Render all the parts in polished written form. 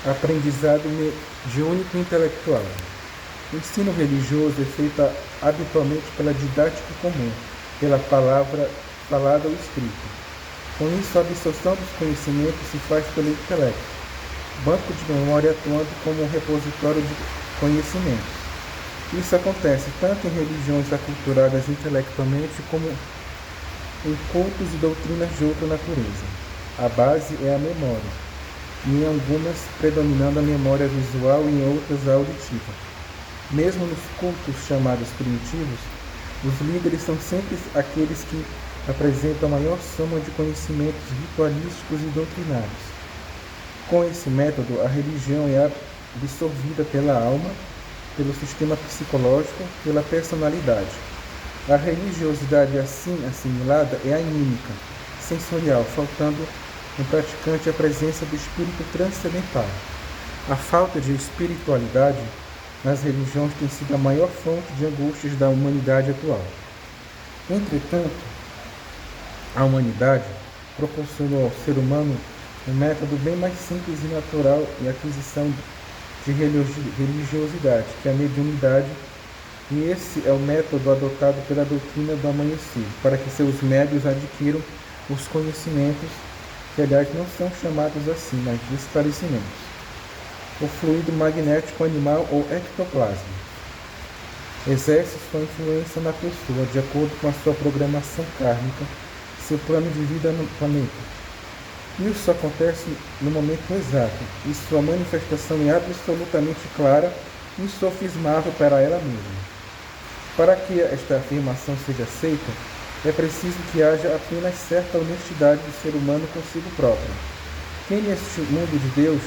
Aprendizado mediúnico intelectual. O ensino religioso é feito habitualmente pela didática comum, pela palavra falada ou escrita. Com isso, a absorção dos conhecimentos se faz pelo intelecto, banco de memória atuando como um repositório de conhecimentos. Isso acontece tanto em religiões aculturadas intelectualmente como em cultos e doutrinas de outra natureza. A base é a memória, e em algumas predominando a memória visual e em outras a auditiva. Mesmo nos cultos chamados primitivos, os líderes são sempre aqueles que apresentam a maior soma de conhecimentos ritualísticos e doutrinários. Com esse método, a religião é absorvida pela alma, pelo sistema psicológico, pela personalidade. A religiosidade assim assimilada é anímica, sensorial, faltando no praticante a presença do espírito transcendental. A falta de espiritualidade nas religiões tem sido a maior fonte de angústias da humanidade atual. Entretanto, a humanidade proporcionou ao ser humano um método bem mais simples e natural de aquisição de religiosidade, que é a mediunidade, e esse é o método adotado pela doutrina do amanhecer, para que seus médios adquiram os conhecimentos, que aliás não são chamados assim, mas de esclarecimentos. O fluido magnético animal ou ectoplasma exerce sua influência na pessoa de acordo com a sua programação kármica, seu plano de vida no planeta. Isso acontece no momento exato, e sua manifestação é absolutamente clara e insofismável para ela mesma. Para que esta afirmação seja aceita, é preciso que haja apenas certa honestidade do ser humano consigo próprio. Quem neste mundo de Deus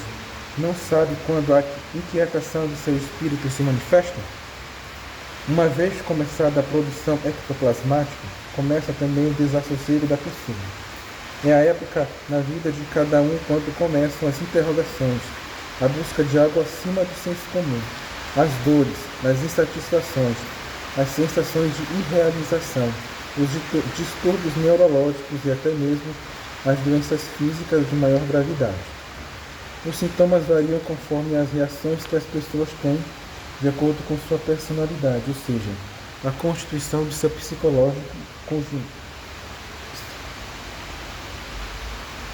não sabe quando a inquietação de seu espírito se manifesta? Uma vez começada a produção ectoplasmática, começa também o desassossego da pessoa. É a época na vida de cada um quando começam as interrogações, a busca de algo acima do senso comum, as dores, as insatisfações, as sensações de irrealização, os distúrbios neurológicos e até mesmo as doenças físicas de maior gravidade. Os sintomas variam conforme as reações que as pessoas têm de acordo com sua personalidade, ou seja, a constituição do seu psicológico conjunto.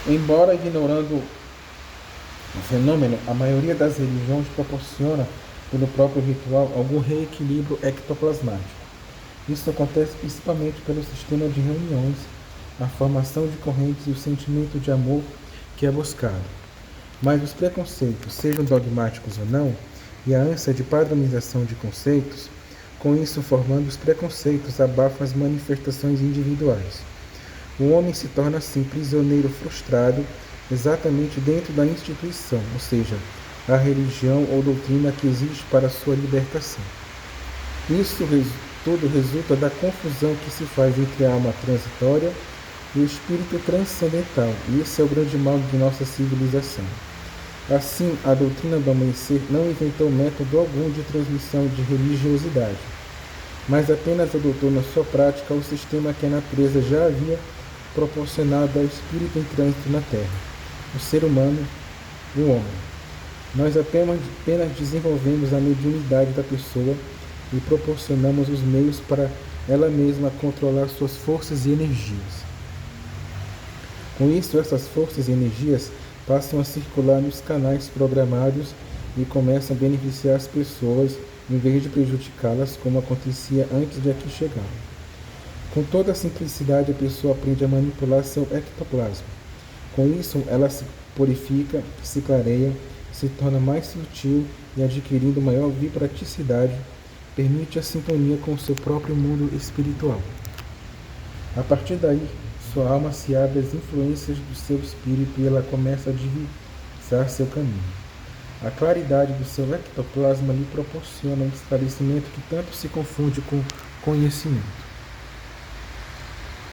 Embora ignorando o fenômeno, a maioria das religiões proporciona, pelo próprio ritual, algum reequilíbrio ectoplasmático. Isso acontece principalmente pelo sistema de reuniões, a formação de correntes e o sentimento de amor que é buscado. Mas os preconceitos, sejam dogmáticos ou não, e a ânsia de padronização de conceitos, com isso formando os preconceitos, abafam as manifestações individuais. O homem se torna assim prisioneiro frustrado exatamente dentro da instituição, ou seja, a religião ou doutrina que existe para sua libertação. Isso tudo resulta da confusão que se faz entre a alma transitória e o espírito transcendental, e esse é o grande mal de nossa civilização. Assim, a doutrina do amanhecer não inventou método algum de transmissão de religiosidade, mas apenas adotou na sua prática o sistema que a natureza já havia proporcionado ao espírito em trânsito na Terra, o ser humano, o homem. Nós apenas desenvolvemos a mediunidade da pessoa e proporcionamos os meios para ela mesma controlar suas forças e energias. Com isso, essas forças e energias passam a circular nos canais programados e começam a beneficiar as pessoas em vez de prejudicá-las, como acontecia antes de aqui chegar. Com toda a simplicidade, a pessoa aprende a manipular seu ectoplasma. Com isso, ela se purifica, se clareia, se torna mais sutil e, adquirindo maior vibraticidade, permite a sintonia com o seu próprio mundo espiritual. A partir daí, sua alma se abre às influências do seu espírito e ela começa a divisar seu caminho. A claridade do seu ectoplasma lhe proporciona um esclarecimento que tanto se confunde com conhecimento.